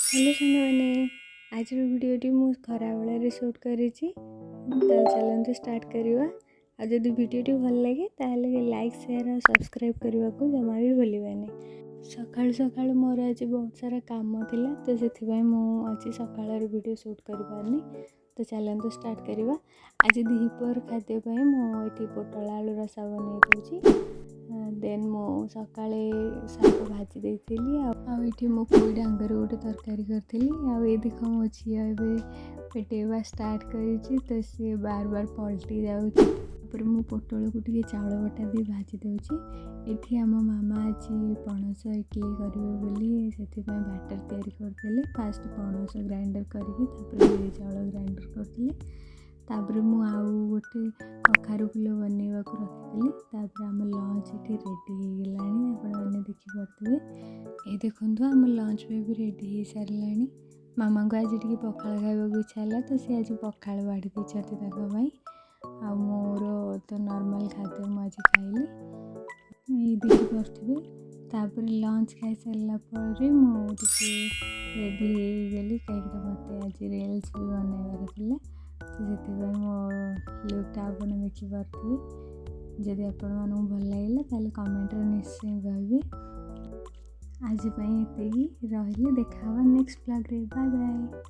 Hello सांगने आज भिडियोटी मु खराबेल suit करी चलते स्टार्ट करवा। जदि भिडियोटी भल लगे ताले लाइक शेयर और सब्सक्राइब करने को जमा भी भूलें। सकाळु सकाळु मोर आज बहुत सारा काम थिला तो से मुझे सकाळ वीडियो शूट कर पारनी। तो चलते स्टार्ट करवा। आज दीपर खाद्यपाई मुझे पोटल आलू रसा बनई दूची। देन मो सकाळे शाग भाजी देती आठी मो पोई डांगर गोटे तरकारी करी आ देख मो झी ए पेटेवा स्टार्ट कर तो सी बार बार पलटि जाऊपर मु पोटल को टे चाउल बटा दी भाजी दूची। ये आम मामा आज पणस इडली करेंगे से बैटर तैयारी करते। फास्ट पणस ग्राइंडर करके चाउल ग्राइंडर करते। तापर मु आउ गोटे कखारु फुल बनवा रखी। आम लंच ये रेडी होगा आपने देखिपे। ये देखु आम लंच भी रेडी हो सारे। मामा को आज टी पखाड़ खाइबा इच्छा है तो सी आज पखाड़ बाड़ी देती आ मोर तो नॉर्मल खाद्य मुझे खाइली ये देखिपे। तापर लंच खाई सारापर मुझे रेडी हो गली कहीं मत आज रिल्स भी बनवार था। तो मो लुकटा आप देखिपे। जदि आपण मानू भल लगे ताले कमेंट निश्चय कहबे। आज ये रही देखा नेक्स्ट ब्लॉग रे। Bye bye.